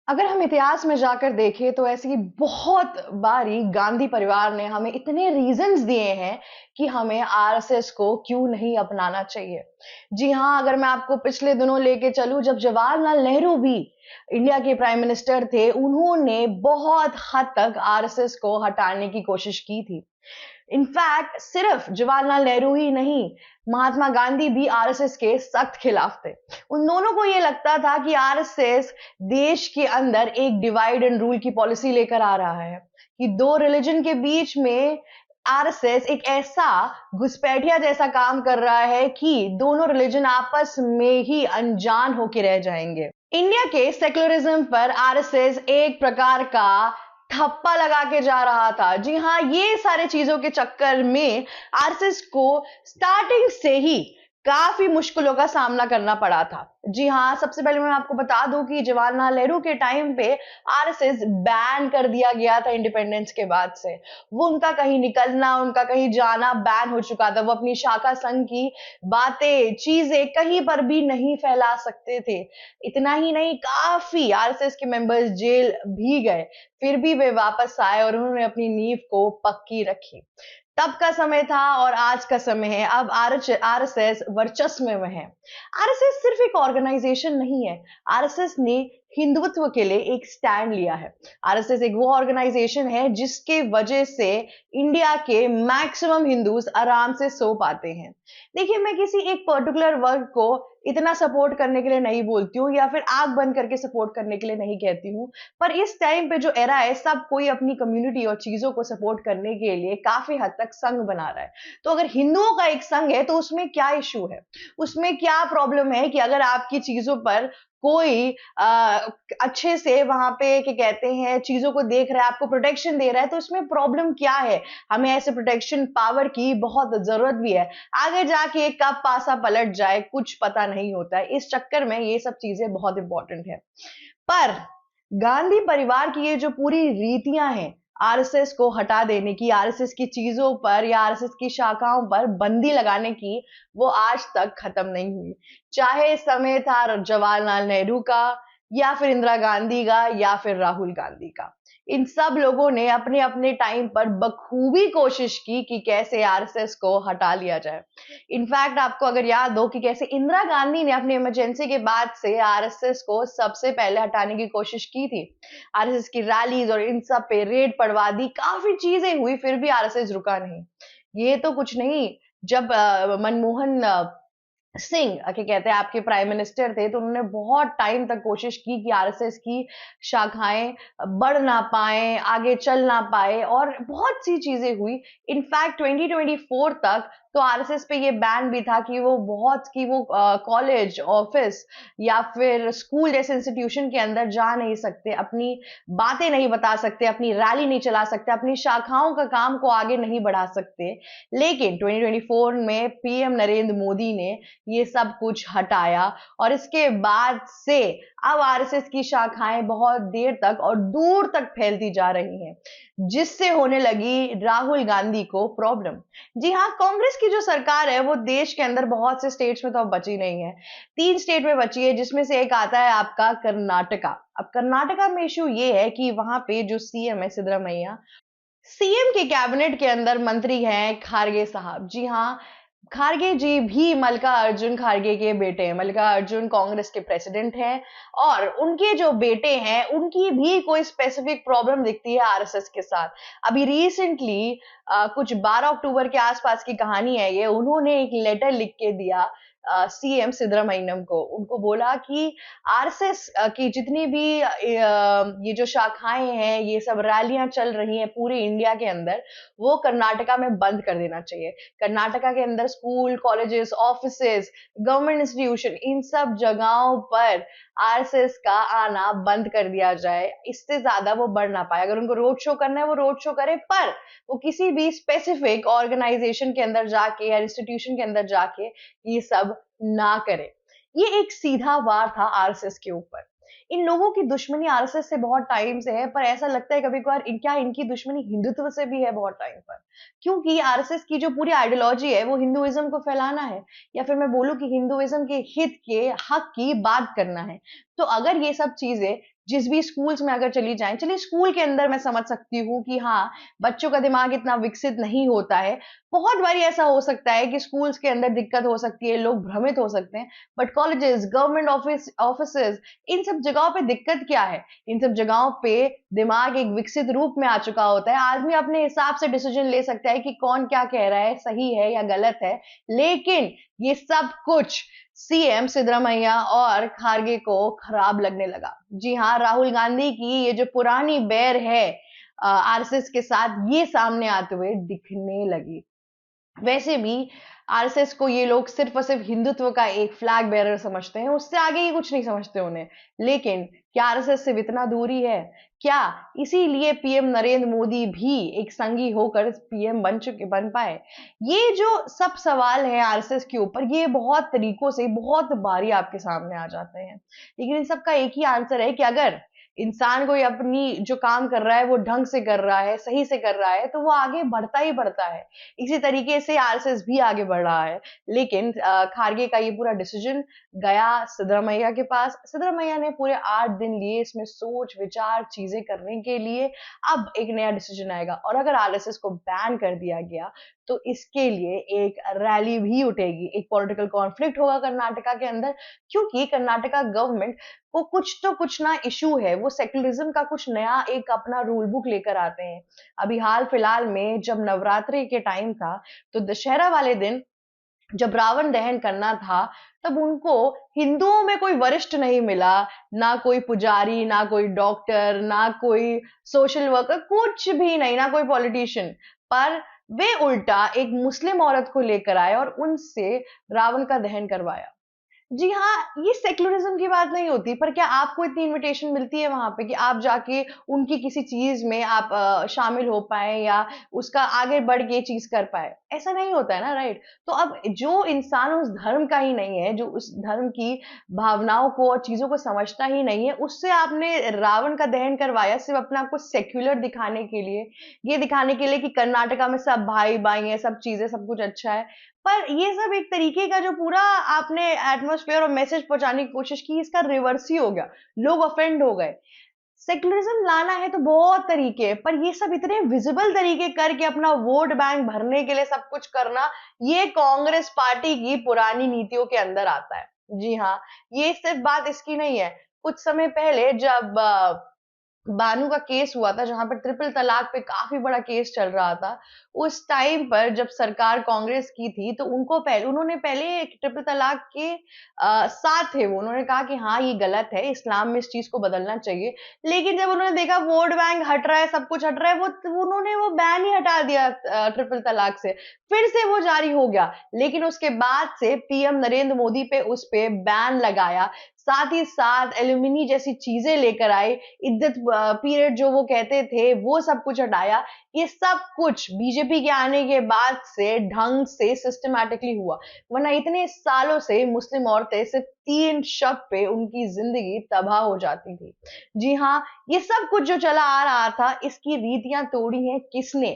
अगर हम इतिहास में जाकर देखें तो ऐसी बहुत बारी गांधी परिवार ने हमें इतने रीजंस दिए हैं कि हमें आरएसएस को क्यों नहीं अपनाना चाहिए। जी हाँ, अगर मैं आपको पिछले दिनों लेके चलूं, जब जवाहरलाल नेहरू भी इंडिया के प्राइम मिनिस्टर थे, उन्होंने बहुत हद तक आरएसएस को हटाने की कोशिश की थी। इनफैक्ट सिर्फ जवाहरलाल नेहरू ही नहीं, महात्मा गांधी भी आरएसएस के सख्त खिलाफ थे। उन दोनों को ये लगता था कि आरएसएस देश के अंदर एक डिवाइड एंड रूल की पॉलिसी लेकर आ रहा है, कि दो रिलीजन के बीच में आरएसएस एक ऐसा घुसपैठिया जैसा काम कर रहा है कि दोनों रिलीजन आपस में ही अनजान होके रह जाएंगे। इंडिया के सेक्युलरिज्म पर आरएसएस एक प्रकार का ठप्पा लगा के जा रहा था। जी हाँ, ये सारे चीजों के चक्कर में आरएसएस को स्टार्टिंग से ही काफी मुश्किलों का सामना करना पड़ा था। जी हाँ, सबसे पहले मैं आपको बता दूं कि जवाहरलाल नेहरू के टाइम पे आरएसएस बैन कर दिया गया था इंडिपेंडेंस के बाद से। वो उनका कहीं निकलना, उनका कहीं जाना बैन हो चुका था। वो अपनी शाखा संघ की बातें, चीजें कहीं पर भी नहीं फैला सकते थे। इतना ही नहीं, काफी आरएसएस के मेंबर्स जेल भी गए, फिर भी वे वापस आए और उन्होंने अपनी नींव को पक्की रखी। तब का समय था और आज का समय है। अब आरएसएस वर्चस्व में है। आरएसएस सिर्फ एक ऑर्गेनाइजेशन नहीं है। आरएसएस ने हिंदुत्व के लिए एक स्टैंड लिया है। आरएसएस एक वो ऑर्गेनाइजेशन है जिसके वजह से इंडिया के मैक्सिमम हिंदूज आराम से सो पाते हैं। देखिए, मैं किसी एक पर्टिकुलर वर्ग को इतना सपोर्ट करने के लिए नहीं बोलती हूँ या फिर आंख बंद करके सपोर्ट करने के लिए नहीं कहती हूँ, पर इस टाइम पे जो एरा है, सब कोई अपनी कम्युनिटी और चीजों को सपोर्ट करने के लिए काफी हद तक संघ बना रहा है। तो अगर हिंदुओं का एक संघ है तो उसमें क्या इशू है, उसमें क्या प्रॉब्लम है कि अगर आपकी चीजों पर कोई अच्छे से वहां पे क्या कहते हैं चीजों को देख रहा है, आपको प्रोटेक्शन दे रहा है, तो इसमें प्रॉब्लम क्या है। हमें ऐसे प्रोटेक्शन पावर की बहुत जरूरत भी है। आगे जाके कब पासा पलट जाए कुछ पता नहीं होता है। इस चक्कर में ये सब चीजें बहुत इंपॉर्टेंट है। पर गांधी परिवार की ये जो पूरी रीतियां हैं आरएसएस को हटा देने की, आरएसएस की चीजों पर या आरएसएस की शाखाओं पर बंदी लगाने की, वो आज तक खत्म नहीं हुई। चाहे समय था जवाहरलाल नेहरू का या फिर इंदिरा गांधी का या फिर राहुल गांधी का, इन सब लोगों ने अपने अपने टाइम पर बखूबी कोशिश की कि कैसे आरएसएस को हटा लिया जाए। इनफैक्ट आपको अगर याद हो कि कैसे इंदिरा गांधी ने अपनी इमरजेंसी के बाद से आरएसएस को सबसे पहले हटाने की कोशिश की थी। आरएसएस की रैलीज और इन सब पे रेड पड़वा दी, काफी चीजें हुई, फिर भी आरएसएस रुका नहीं। ये तो कुछ नहीं, जब मनमोहन सिंह क्या कहते हैं आपके प्राइम मिनिस्टर थे, तो उन्होंने बहुत टाइम तक कोशिश की कि आरएसएस की शाखाएं बढ़ ना पाए, आगे चल ना पाए, और बहुत सी चीजें हुई। इनफैक्ट 2024 तक तो आरएसएस पे ये बैन भी था कि वो कॉलेज, ऑफिस या फिर स्कूल जैसे इंस्टीट्यूशन के अंदर जा नहीं सकते, अपनी बातें नहीं बता सकते, अपनी रैली नहीं चला सकते, अपनी शाखाओं का काम को आगे नहीं बढ़ा सकते। लेकिन 2024 में पीएम नरेंद्र मोदी ने ये सब कुछ हटाया और इसके बाद से अब आरएसएस की शाखाएं बहुत देर तक और दूर तक फैलती जा रही हैं, जिससे होने लगी राहुल गांधी को प्रॉब्लम। जी हाँ, कांग्रेस की जो सरकार है वो देश के अंदर बहुत से स्टेट्स में तो अब बची नहीं है। 3 स्टेट में बची है, जिसमें से एक आता है आपका कर्नाटका। अब कर्नाटका में इशू ये है कि वहां पे जो सीएम है सिद्धरामैया, सीएम के कैबिनेट के अंदर मंत्री हैं खारगे साहब। जी हाँ, खारगे जी भी मल्लिकार्जुन खारगे के बेटे हैं। मल्लिकार्जुन कांग्रेस के प्रेसिडेंट हैं और उनके जो बेटे हैं उनकी भी कोई स्पेसिफिक प्रॉब्लम दिखती है आरएसएस के साथ। अभी रिसेंटली कुछ 12 अक्टूबर के आसपास की कहानी है ये, उन्होंने एक लेटर लिख के दिया सीएम सिद्धरामैयम को। उनको बोला कि आरएसएस की जितनी भी ये जो शाखाएं हैं, ये सब रैलियां चल रही हैं पूरे इंडिया के अंदर, वो कर्नाटका में बंद कर देना चाहिए। कर्नाटका के अंदर school, colleges, offices, government institution, इन सब जगहों पर आरएसएस का आना बंद कर दिया जाए। इससे ज्यादा वो बढ़ ना पाए। अगर उनको रोड शो करना है वो रोड शो करे, पर वो किसी भी स्पेसिफिक ऑर्गेनाइजेशन के अंदर जाके या इंस्टीट्यूशन के अंदर जाके ये सब ना करे। ये एक सीधा वार था आरएसएस के ऊपर। इन लोगों की दुश्मनी आरएसएस से बहुत टाइम से है, पर ऐसा लगता है कभी कभार क्या इनकी दुश्मनी हिंदुत्व से भी है बहुत टाइम पर। क्योंकि आरएसएस की जो पूरी आइडियोलॉजी है वो हिंदुइज्म को फैलाना है, या फिर मैं बोलूं कि हिंदुइज्म के हित के हक की बात करना है। तो अगर ये सब चीजें जिस भी स्कूल्स में अगर चली जाएं, चलिए स्कूल के अंदर मैं समझ सकती हूँ कि हाँ, बच्चों का दिमाग इतना विकसित नहीं होता है। बहुत बारी ऐसा हो सकता है कि स्कूल्स के अंदर दिक्कत हो सकती है, लोग भ्रमित हो सकते हैं, बट कॉलेजेस, गवर्नमेंट ऑफिसेज, इन सब जगहों पे दिक्कत क्या है? इन सब जगहों पे दिमाग एक विकसित रूप में आ चुका होता है। आदमी अपने हिसाब से डिसीजन ले सकता है कि कौन क्या कह रहा है, सही है या गलत है। लेकिन ये सब कुछ सीएम सिद्धरामैया और खारगे को खराब लगने लगा। जी हाँ, राहुल गांधी की ये जो पुरानी बैर है आरएसएस के साथ, ये सामने आते हुए दिखने लगी। वैसे भी आरएसएस को ये लोग सिर्फ और सिर्फ हिंदुत्व का एक फ्लैग बेरर समझते हैं, उससे आगे ये कुछ नहीं समझते उन्हें। लेकिन क्या आरएसएस से इतना दूरी है? क्या इसीलिए पीएम नरेंद्र मोदी भी एक संघी होकर पीएम बन पाए? ये जो सब सवाल है आरएसएस के ऊपर, ये बहुत तरीकों से बहुत बारी आपके सामने आ जाते हैं, लेकिन इन सब का एक ही आंसर है कि अगर इंसान कोई अपनी जो काम कर रहा है वो ढंग से कर रहा है, सही से कर रहा है, तो वो आगे बढ़ता ही बढ़ता है। इसी तरीके से आरएसएस भी आगे बढ़ रहा है। लेकिन खारगे का ये पूरा डिसीजन गया सिद्धरामैया के पास। सिद्धरामैया ने पूरे 8 दिन लिए इसमें सोच विचार चीजें करने के लिए। अब एक नया डिसीजन आएगा, और अगर आरएसएस को बैन कर दिया गया तो इसके लिए एक रैली भी उठेगी, एक पॉलिटिकल कॉन्फ्लिक्ट होगा कर्नाटका के अंदर, क्योंकि कर्नाटका गवर्नमेंट को कुछ तो कुछ ना इशू है। वो सेक्युलरिज्म का कुछ नया एक अपना रूल बुक लेकर आते हैं। अभी हाल फिलहाल में जब नवरात्रि के टाइम था, तो दशहरा वाले दिन जब रावण दहन करना था, तब उनको हिंदुओं में कोई वरिष्ठ नहीं मिला, ना कोई पुजारी, ना कोई डॉक्टर, ना कोई सोशल वर्कर, कुछ भी नहीं, ना कोई पॉलिटिशियन। पर वे उल्टा एक मुस्लिम औरत को लेकर आए और उनसे रावण का दहन करवाया। जी हाँ, ये सेक्युलरिज्म की बात नहीं होती, पर क्या आपको इतनी इनविटेशन मिलती है वहां पे कि आप जाके उनकी किसी चीज में आप शामिल हो पाए या उसका आगे बढ़ के चीज कर पाए? ऐसा नहीं होता है ना, राइट? तो अब जो इंसान उस धर्म का ही नहीं है, जो उस धर्म की भावनाओं को और चीजों को समझता ही नहीं है, उससे आपने रावण का दहन करवाया सिर्फ अपने आप को सेक्युलर दिखाने के लिए, ये दिखाने के लिए कि कर्नाटका में सब भाई भाई है, सब चीजें, सब कुछ अच्छा है। पर ये सब एक तरीके का जो पूरा आपने एटमॉस्फेयर और मैसेज पहुंचाने की कोशिश की, इसका रिवर्स ही हो गया। लोग ऑफेंड हो गए। सेक्युलरिज्म लाना है तो बहुत तरीके हैं, पर ये सब इतने विजिबल तरीके करके अपना वोट बैंक भरने के लिए सब कुछ करना, ये कांग्रेस पार्टी की पुरानी नीतियों के अंदर आता है। जी हाँ, ये सिर्फ बात इसकी नहीं है। कुछ समय पहले जब बानू का केस हुआ था, जहां पर ट्रिपल तलाक पे काफी बड़ा केस चल रहा था, उस टाइम पर जब सरकार कांग्रेस की थी, तो उन्होंने पहले एक ट्रिपल तलाक के साथ थे। वो उन्होंने कहा कि हाँ, ये गलत है, इस्लाम में इस चीज को बदलना चाहिए। लेकिन जब उन्होंने देखा वोट बैंक हट रहा है, सब कुछ हट रहा है, उन्होंने वो बैन ही हटा दिया ट्रिपल तलाक से। फिर से वो जारी हो गया, लेकिन उसके बाद से पीएम नरेंद्र मोदी पे उस पे बैन लगाया, साथ ही साथ एल्यूमिनी जैसी चीजें लेकर आए, इद्दत पीरियड जो वो कहते थे, वो सब कुछ हटाया। ये सब कुछ बीजेपी के आने के बाद से ढंग से सिस्टमैटिकली हुआ, वरना इतने सालों से मुस्लिम औरतें सिर्फ 3 शब्द पे उनकी जिंदगी तबाह हो जाती थी। जी हाँ, ये सब कुछ जो चला आ रहा था, इसकी रीतियां तोड़ी हैं किसने?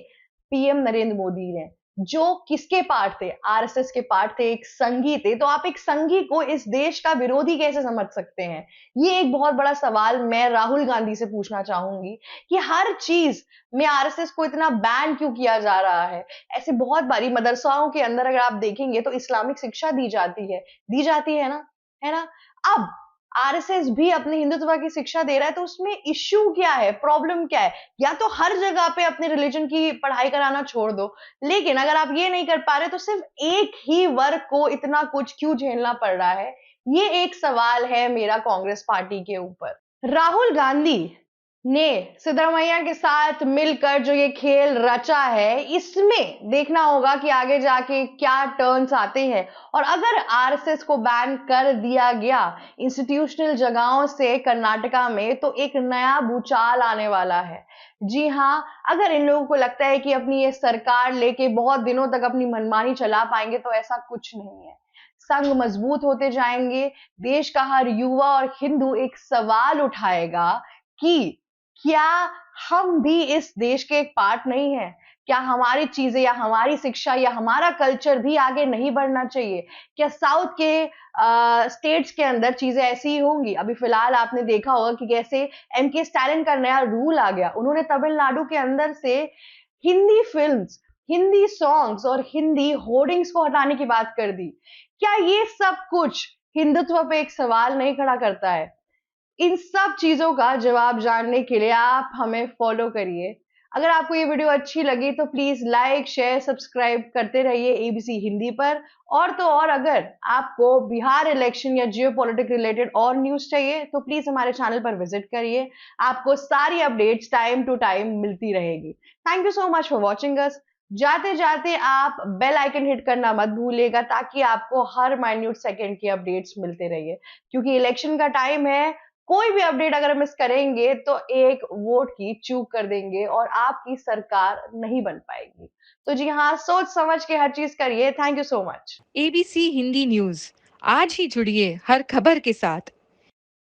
पीएम नरेंद्र मोदी ने। जो किसके पार्ट थे? आरएसएस के पार्ट थे, एक संघी थे। तो आप एक संघी को इस देश का विरोधी कैसे समझ सकते हैं? ये एक बहुत बड़ा सवाल मैं राहुल गांधी से पूछना चाहूंगी कि हर चीज में आरएसएस को इतना बैन क्यों किया जा रहा है? ऐसे बहुत बारी मदरसाओं के अंदर अगर आप देखेंगे तो इस्लामिक शिक्षा दी जाती है ना, है ना? अब आरएसएस भी अपने हिंदुत्व की शिक्षा दे रहा है, तो उसमें इश्यू क्या है, प्रॉब्लम क्या है? या तो हर जगह पे अपने रिलीजन की पढ़ाई कराना छोड़ दो, लेकिन अगर आप ये नहीं कर पा रहे तो सिर्फ एक ही वर्ग को इतना कुछ क्यों झेलना पड़ रहा है? ये एक सवाल है मेरा कांग्रेस पार्टी के ऊपर। राहुल गांधी ने सिद्धरामैया के साथ मिलकर जो ये खेल रचा है, इसमें देखना होगा कि आगे जाके क्या टर्न्स आते हैं। और अगर आरएसएस को बैन कर दिया गया इंस्टीट्यूशनल जगहों से कर्नाटका में, तो एक नया भूचाल आने वाला है। जी हाँ, अगर इन लोगों को लगता है कि अपनी ये सरकार लेके बहुत दिनों तक अपनी मनमानी चला पाएंगे, तो ऐसा कुछ नहीं है। संघ मजबूत होते जाएंगे। देश का हर युवा और हिंदू एक सवाल उठाएगा कि क्या हम भी इस देश के एक पार्ट नहीं है? क्या हमारी चीजें या हमारी शिक्षा या हमारा कल्चर भी आगे नहीं बढ़ना चाहिए? क्या साउथ के स्टेट्स के अंदर चीजें ऐसी ही होंगी? अभी फिलहाल आपने देखा होगा कि कैसे एम के स्टालिन का नया रूल आ गया, उन्होंने तमिलनाडु के अंदर से हिंदी फिल्म्स, हिंदी सॉन्ग्स और हिंदी होर्डिंग्स को हटाने की बात कर दी। क्या ये सब कुछ हिंदुत्व पे एक सवाल नहीं खड़ा करता है? इन सब चीजों का जवाब जानने के लिए आप हमें फॉलो करिए। अगर आपको ये वीडियो अच्छी लगी तो प्लीज लाइक, शेयर, सब्सक्राइब करते रहिए एबीसी हिंदी पर। और तो और अगर आपको बिहार इलेक्शन या जियो पॉलिटिक रिलेटेड और न्यूज चाहिए तो प्लीज हमारे चैनल पर विजिट करिए। आपको सारी अपडेट्स टाइम टू टाइम मिलती रहेगी। Thank you so much for watching us. जाते जाते आप बेल आइकन हिट करना मत भूलिएगा ताकि आपको हर माइन्यूट सेकंड की अपडेट्स मिलते रहिए, क्योंकि इलेक्शन का टाइम है। कोई भी अपडेट अगर मिस करेंगे तो एक वोट की चूक कर देंगे और आपकी सरकार नहीं बन पाएगी। तो जी हाँ, सोच समझ के हर चीज करिए। Thank you so much. ABC Hindi news, आज ही जुड़िए हर खबर के साथ।